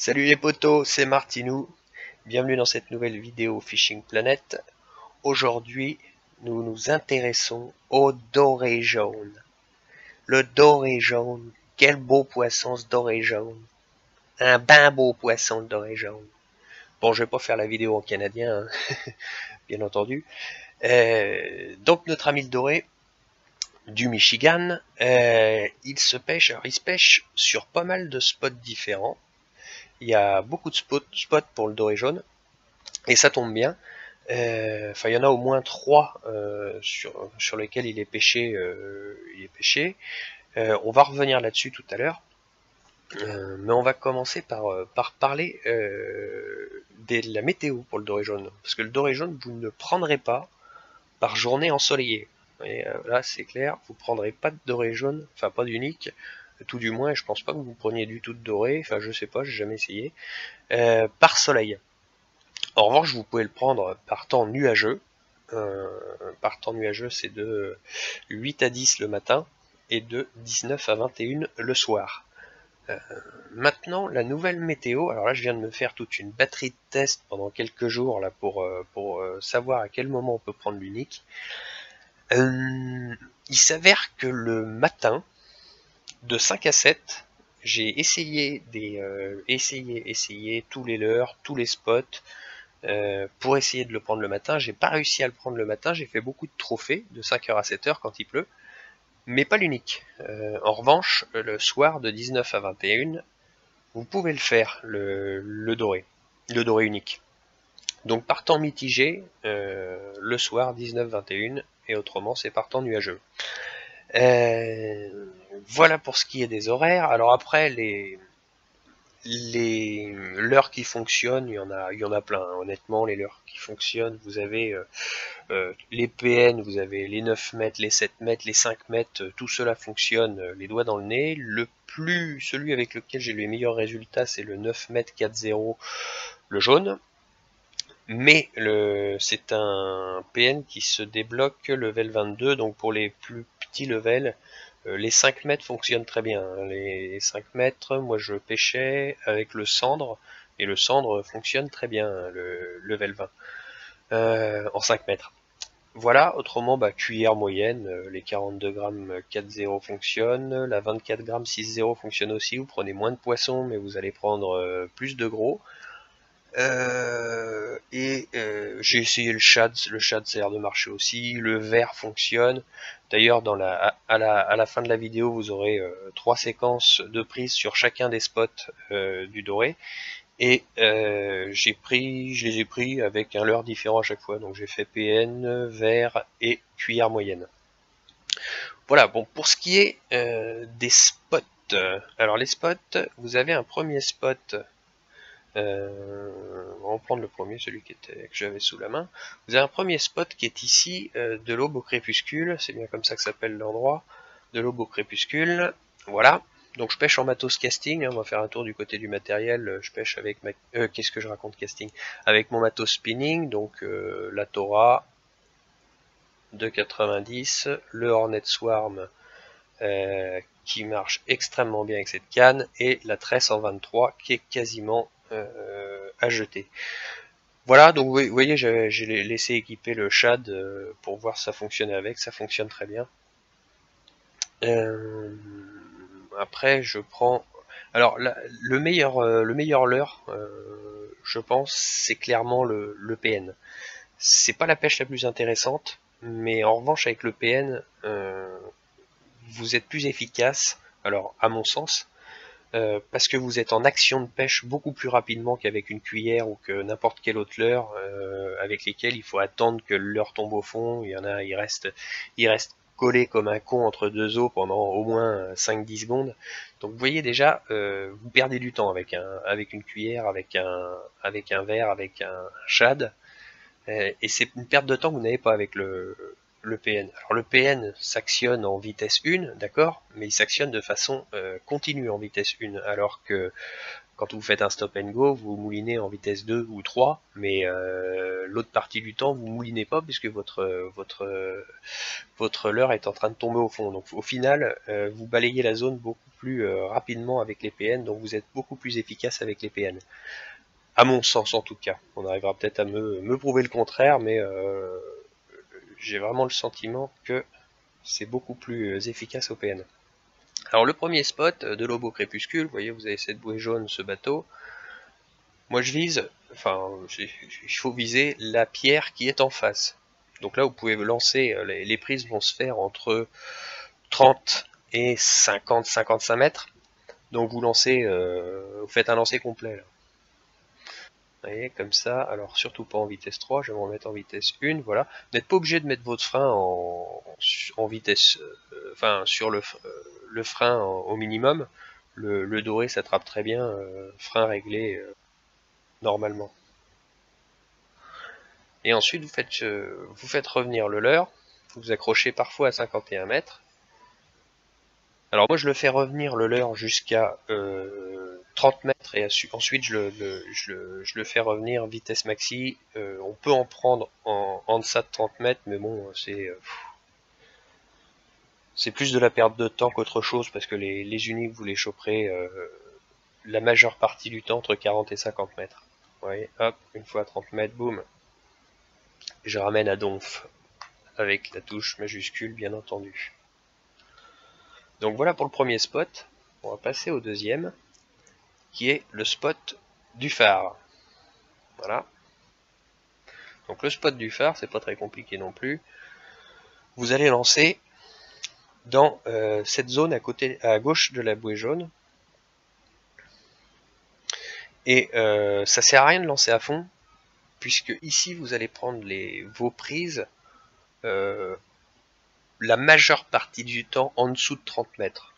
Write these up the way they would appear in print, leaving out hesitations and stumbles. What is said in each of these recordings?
Salut les potos, c'est Martinou. Bienvenue dans cette nouvelle vidéo Fishing Planet. Aujourd'hui, nous nous intéressons au doré jaune. Le doré jaune, quel beau poisson ce doré jaune. Un ben beau poisson le doré jaune. Bon, je vais pas faire la vidéo en canadien, hein, bien entendu. Donc notre ami le doré du Michigan, il se pêche sur pas mal de spots différents. Il y a beaucoup de spots pour le doré jaune. Et ça tombe bien. Enfin, il y en a au moins 3 sur lesquels il est pêché. On va revenir là-dessus tout à l'heure. Mais on va commencer par parler de la météo pour le doré jaune. Parce que le doré jaune, vous ne le prendrez pas par journée ensoleillée. Et là, c'est clair, vous ne prendrez pas de doré jaune, enfin pas d'unique, tout du moins, je pense pas que vous preniez du tout de doré, enfin je sais pas, j'ai jamais essayé, par soleil. En revanche, vous pouvez le prendre par temps nuageux. Par temps nuageux, c'est de 8 à 10 le matin et de 19 à 21 le soir. Maintenant, la nouvelle météo. Alors là, je viens de me faire toute une batterie de tests pendant quelques jours là pour savoir à quel moment on peut prendre l'unique. Il s'avère que le matin, de 5 à 7, j'ai essayé tous les leurres, tous les spots, pour essayer de le prendre le matin. J'ai pas réussi à le prendre le matin, j'ai fait beaucoup de trophées de 5h à 7h quand il pleut, mais pas l'unique. En revanche, le soir de 19 à 21, vous pouvez le faire, le doré unique. Donc par temps mitigé, le soir 19-21, et autrement c'est par temps nuageux. Voilà pour ce qui est des horaires. Alors après, les leurres qui fonctionnent, il y en a plein, hein. Honnêtement, les leurres qui fonctionnent, vous avez les PN, vous avez les 9 mètres, les 7 mètres, les 5 mètres, tout cela fonctionne les doigts dans le nez. Celui avec lequel j'ai les meilleurs résultats, c'est le 9 mètres 4.0, le jaune. Mais c'est un PN qui se débloque level 22, donc pour les plus petits levels, les 5 mètres fonctionnent très bien. Les 5 mètres, moi je pêchais avec le cendre, et le cendre fonctionne très bien, le level 20, en 5 mètres. Voilà, autrement, cuillère moyenne, les 42 grammes 4.0 fonctionnent, la 24 grammes 6.0 fonctionne aussi, vous prenez moins de poissons, mais vous allez prendre plus de gros. J'ai essayé le shad ça a l'air de marcher aussi, le vert fonctionne. D'ailleurs, à la fin de la vidéo, vous aurez 3 séquences de prise sur chacun des spots du doré. Et je les ai pris avec un leurre différent à chaque fois. Donc j'ai fait PN, vert et cuillère moyenne. Voilà, bon, pour ce qui est des spots. Alors les spots, vous avez un premier spot. On va en prendre le premier, celui que j'avais sous la main. Vous avez un premier spot qui est ici, de l'aube au crépuscule, c'est bien comme ça que s'appelle l'endroit, de l'aube au crépuscule, voilà. Donc je pêche en matos casting, hein, on va faire un tour du côté du matériel, je pêche avec qu'est-ce que je raconte casting? Avec mon matos spinning, donc la Tora 2,90, le Hornet Swarm, qui marche extrêmement bien avec cette canne, et la tresse en 23 qui est quasiment à jeter. Voilà, donc vous voyez, j'ai laissé équiper le shad pour voir si ça fonctionnait avec, ça fonctionne très bien. Après, je prends... Alors, le meilleur leurre, je pense, c'est clairement le PN. C'est pas la pêche la plus intéressante, mais en revanche, avec le PN, vous êtes plus efficace, alors à mon sens, parce que vous êtes en action de pêche beaucoup plus rapidement qu'avec une cuillère ou que n'importe quel autre leurre avec lesquels il faut attendre que le leurre tombe au fond. Il y en a, il reste collé comme un con entre deux eaux pendant au moins 5-10 secondes. Donc vous voyez déjà, vous perdez du temps avec une cuillère, avec un verre, avec un shad, et c'est une perte de temps que vous n'avez pas avec le PN. Alors le PN s'actionne en vitesse 1, d'accord, mais il s'actionne de façon continue en vitesse 1, alors que Quand vous faites un stop and go, vous moulinez en vitesse 2 ou 3, mais l'autre partie du temps, vous moulinez pas puisque votre leurre est en train de tomber au fond. Donc au final, vous balayez la zone beaucoup plus rapidement avec les PN, donc vous êtes beaucoup plus efficace avec les PN. À mon sens en tout cas. On arrivera peut-être à me prouver le contraire, mais j'ai vraiment le sentiment que c'est beaucoup plus efficace au PN. Alors le premier spot de l'Obo Crépuscule, vous voyez, vous avez cette bouée jaune, ce bateau. Moi je vise, enfin, il faut viser la pierre qui est en face. Donc là vous pouvez lancer, les prises vont se faire entre 30 et 50-55 mètres. Donc vous lancez, vous faites un lancer complet là. Vous voyez, comme ça, alors surtout pas en vitesse 3, je vais me remettre en vitesse 1, voilà. Vous n'êtes pas obligé de mettre votre frein en vitesse, enfin sur le frein au minimum. Le doré s'attrape très bien, frein réglé normalement. Et ensuite vous faites revenir le leurre, vous accrochez parfois à 51 mètres. Alors moi je le fais revenir le leurre jusqu'à 30 mètres et ensuite je le fais revenir vitesse maxi. On peut en prendre en deçà de 30 mètres, mais bon c'est plus de la perte de temps qu'autre chose parce que les uniques vous les choperez la majeure partie du temps entre 40 et 50 mètres. Vous voyez, hop, une fois à 30 mètres, boum, je ramène à donf avec la touche majuscule bien entendu. Donc voilà pour le premier spot. On va passer au deuxième, qui est le spot du phare. Voilà. Donc le spot du phare, c'est pas très compliqué non plus. Vous allez lancer dans cette zone à gauche de la bouée jaune. Et ça sert à rien de lancer à fond, puisque ici vous allez prendre vos prises la majeure partie du temps en dessous de 30 mètres.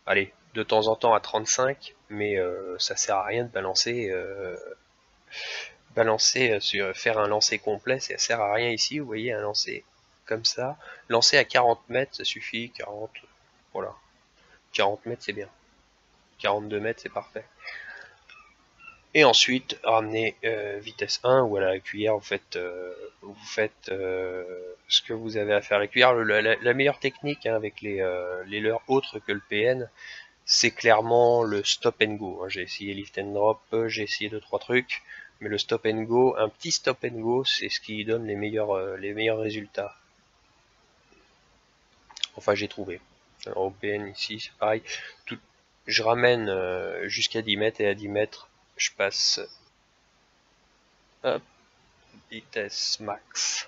Allez, de temps en temps à 35, mais ça sert à rien de faire un lancer complet, ça sert à rien ici. Vous voyez, un lancer comme ça, lancer à 40 mètres, ça suffit. 40, voilà, 40 mètres c'est bien, 42 mètres c'est parfait. Et ensuite ramener vitesse 1 ou à la cuillère vous faites ce que vous avez à faire. La cuillère, la meilleure technique hein, avec les leurres autres que le PN, c'est clairement le stop and go. J'ai essayé lift and drop, j'ai essayé 2-3 trucs, mais le stop and go, un petit stop and go, c'est ce qui donne les meilleurs résultats. Enfin, j'ai trouvé. Alors, au PN ici, c'est pareil. Je ramène jusqu'à 10 mètres et à 10 mètres, je passe hop, vitesse max.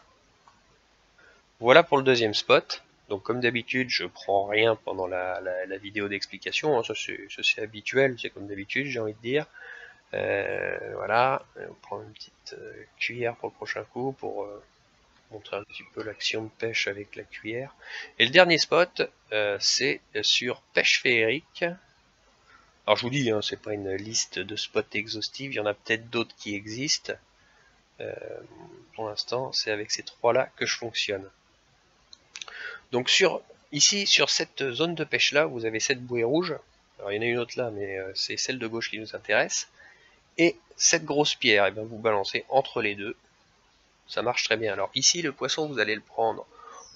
Voilà pour le deuxième spot. Donc comme d'habitude, je prends rien pendant la vidéo d'explication. Hein. Ça c'est habituel, c'est comme d'habitude, j'ai envie de dire. Voilà, on prend une petite cuillère pour le prochain coup pour montrer un petit peu l'action de pêche avec la cuillère. Et le dernier spot, c'est sur pêche féerique. Alors je vous dis, hein, c'est pas une liste de spots exhaustive, il y en a peut-être d'autres qui existent. Pour l'instant, c'est avec ces trois-là que je fonctionne. Donc ici, sur cette zone de pêche là, vous avez cette bouée rouge. Alors il y en a une autre là, mais c'est celle de gauche qui nous intéresse. Et cette grosse pierre, et bien vous balancez entre les deux. Ça marche très bien. Alors ici, le poisson, vous allez le prendre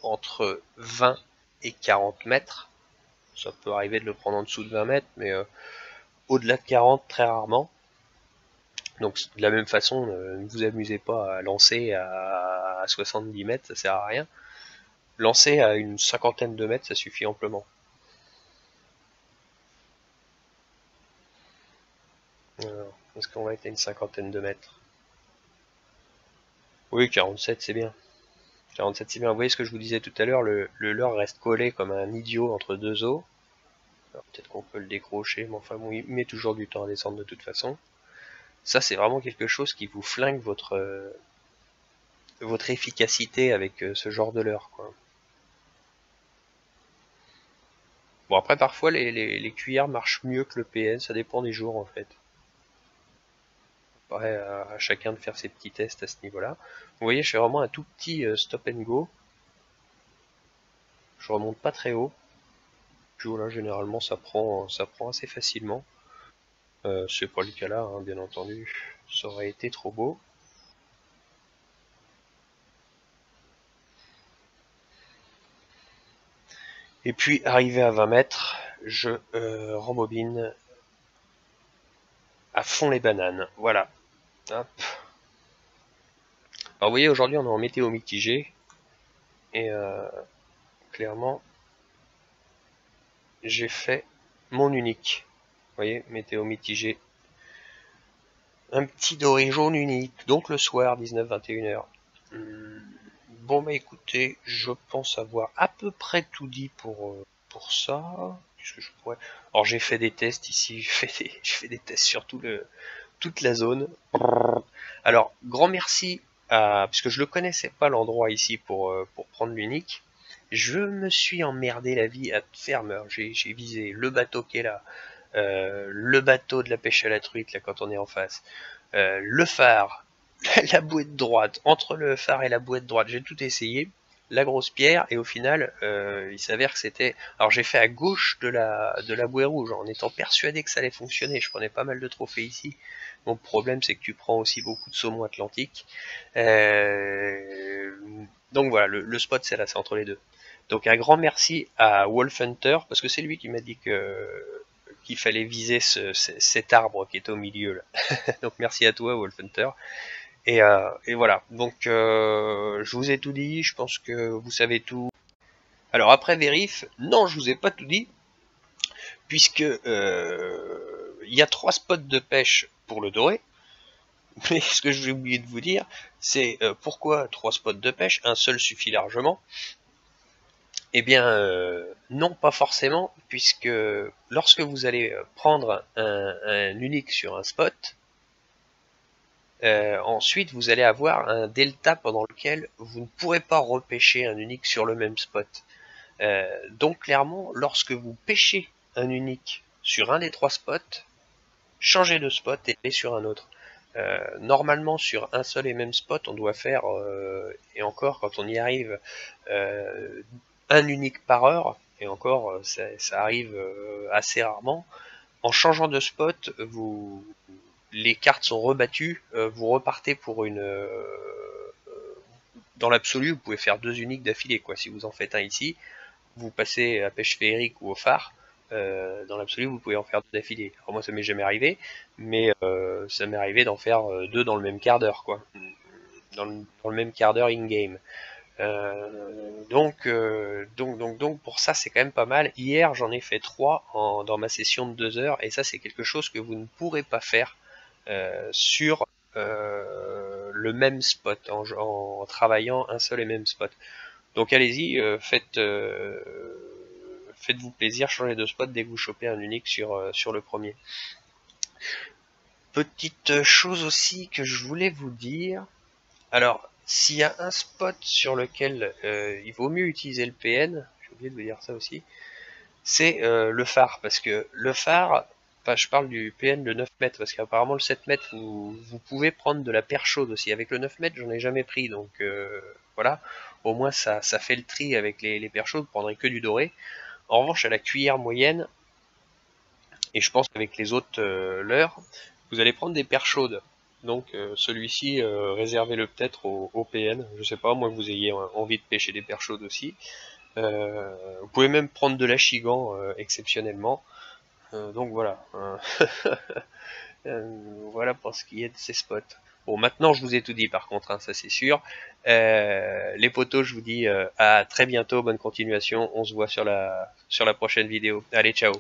entre 20 et 40 mètres. Ça peut arriver de le prendre en dessous de 20 mètres, mais au-delà de 40, très rarement. Donc de la même façon, ne vous amusez pas à lancer à 70 mètres, ça sert à rien. Lancer à une cinquantaine de mètres, ça suffit amplement. Alors, est-ce qu'on va être à une cinquantaine de mètres? Oui, 47 c'est bien. 47 c'est bien. Vous voyez ce que je vous disais tout à l'heure, le leurre reste collé comme un idiot entre deux os. Alors peut-être qu'on peut le décrocher, mais enfin bon, il met toujours du temps à descendre de toute façon. Ça c'est vraiment quelque chose qui vous flingue votre efficacité avec ce genre de leurre, quoi. Bon après parfois les cuillères marchent mieux que le PN, ça dépend des jours en fait. Après à chacun de faire ses petits tests à ce niveau-là. Vous voyez, je fais vraiment un tout petit stop and go. Je remonte pas très haut. Puis voilà, généralement ça prend assez facilement. C'est pas le cas là, hein, bien entendu. Ça aurait été trop beau. Et puis, arrivé à 20 mètres, je rembobine à fond les bananes. Voilà. Hop. Alors, vous voyez, aujourd'hui, on est en météo mitigé. Et clairement, j'ai fait mon unique. Vous voyez, météo mitigé. Un petit doré jaune unique. Donc, le soir, 19-21 h. Bon, bah écoutez, je pense avoir à peu près tout dit pour ça. Qu'est-ce que je pourrais... Alors, j'ai fait des tests ici. J'ai fait des tests sur toute la zone. Alors, grand merci puisque je le connaissais pas l'endroit ici pour prendre l'unique. Je me suis emmerdé la vie à fermeur. J'ai visé le bateau qui est là, le bateau de la pêche à la truite là quand on est en face, le phare, la bouée de droite, entre le phare et la bouée de droite, j'ai tout essayé, la grosse pierre, et au final, il s'avère que c'était... Alors j'ai fait à gauche de la bouée rouge, en étant persuadé que ça allait fonctionner, je prenais pas mal de trophées ici. Mon problème, c'est que tu prends aussi beaucoup de saumon atlantique. Euh, Donc voilà, le spot c'est là, c'est entre les deux. Donc un grand merci à Wolfhunter, parce que c'est lui qui m'a dit qu'il fallait viser cet arbre qui est au milieu là. Donc merci à toi Wolfhunter. Et voilà, donc je vous ai tout dit, je pense que vous savez tout. Alors après vérif, non je vous ai pas tout dit, puisque il y a 3 spots de pêche pour le doré. Mais ce que j'ai oublié de vous dire, c'est pourquoi 3 spots de pêche, un seul suffit largement. Eh bien, non, pas forcément, puisque lorsque vous allez prendre un unique sur un spot, ensuite vous allez avoir un delta pendant lequel vous ne pourrez pas repêcher un unique sur le même spot. Donc clairement, lorsque vous pêchez un unique sur un des 3 spots, changez de spot et allez sur un autre. Normalement, sur un seul et même spot, on doit faire, et encore quand on y arrive, un unique par heure, et encore ça arrive assez rarement. En changeant de spot, les cartes sont rebattues, vous repartez pour une... dans l'absolu, vous pouvez faire 2 uniques d'affilée, quoi. Si vous en faites un ici, vous passez à pêche féerique ou au phare, dans l'absolu, vous pouvez en faire 2 d'affilée. Alors moi, ça m'est jamais arrivé, mais ça m'est arrivé d'en faire 2 dans le même quart d'heure, quoi. Dans le même quart d'heure in-game. Donc pour ça c'est quand même pas mal. Hier j'en ai fait 3 dans ma session de 2 heures, et ça c'est quelque chose que vous ne pourrez pas faire sur le même spot en travaillant un seul et même spot. Donc allez-y, faites-vous plaisir, changez de spot dès que vous chopez un unique sur le premier. Petite chose aussi que je voulais vous dire. Alors, s'il y a un spot sur lequel il vaut mieux utiliser le PN, j'ai oublié de vous dire ça aussi, c'est le phare. Parce que le phare, enfin, je parle du PN de 9 mètres, parce qu'apparemment le 7 mètres, vous pouvez prendre de la perche chaude aussi. Avec le 9 mètres, j'en ai jamais pris, donc voilà. Au moins, ça fait le tri avec les perches chaudes, vous prendrez que du doré. En revanche, à la cuillère moyenne, et je pense qu'avec les autres leurres, vous allez prendre des perches chaudes. Donc celui-ci, réservez-le peut-être au PN. Je sais pas, moi que vous ayez envie de pêcher des perches chaudes aussi. Vous pouvez même prendre de l'achigan exceptionnellement. Donc voilà. Voilà pour ce qui est de ces spots. Bon, maintenant je vous ai tout dit par contre, hein, ça c'est sûr. Les potos, je vous dis à très bientôt, bonne continuation. On se voit sur la prochaine vidéo. Allez, ciao.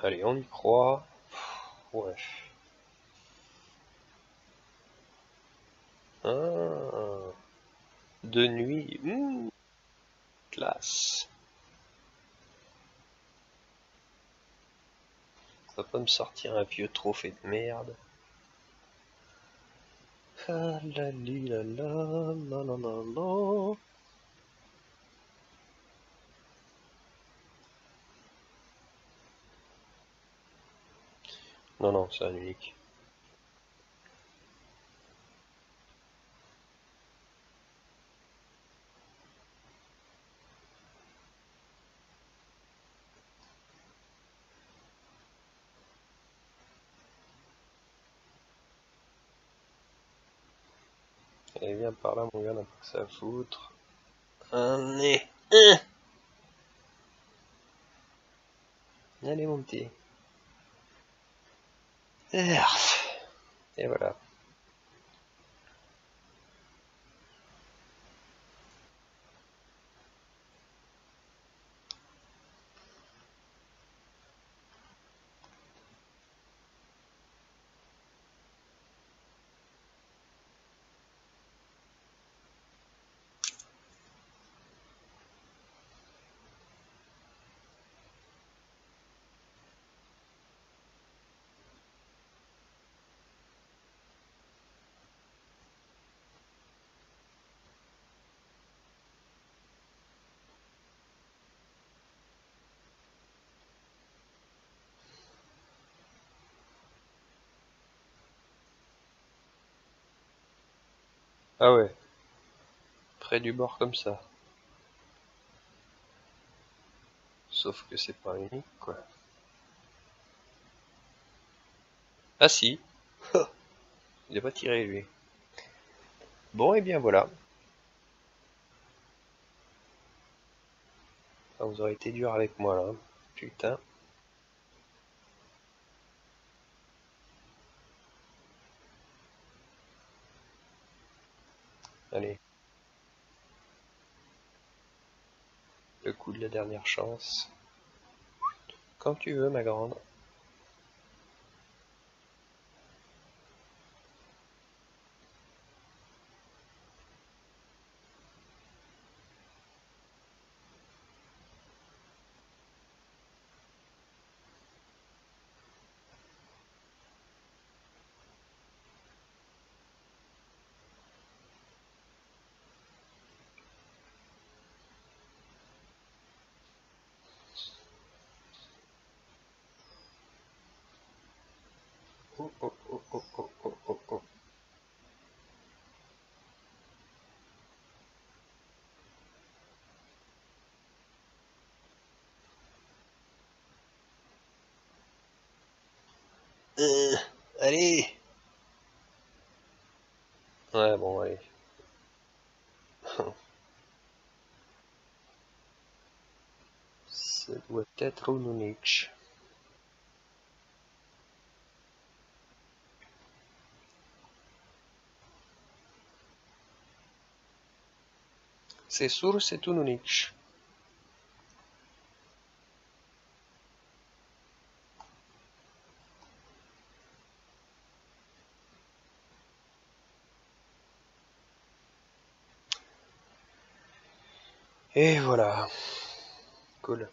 Allez, on y croit. Ouais. Ah, de nuit. Classe. Ça va pas me sortir un vieux trophée de merde. Ah la li la la la la la la. Non, non, c'est un unique. Allez, viens par là, mon gars, n'a pas que ça à foutre. Un nez. Allez, mon petit. Et voilà. Ah ouais, près du bord comme ça. Sauf que c'est pas unique, quoi. Ah si, il a pas tiré, lui. Bon, et bien voilà. Ah, vous aurez été dur avec moi, là. Putain. Allez, le coup de la dernière chance. Quand tu veux, ma grande. Oh, oh, oh, oh, oh, oh, oh, oh. Allez. Ouais, bon, allez. Ça doit être un unique. C'est sûr, c'est un unique. Et voilà. Cool.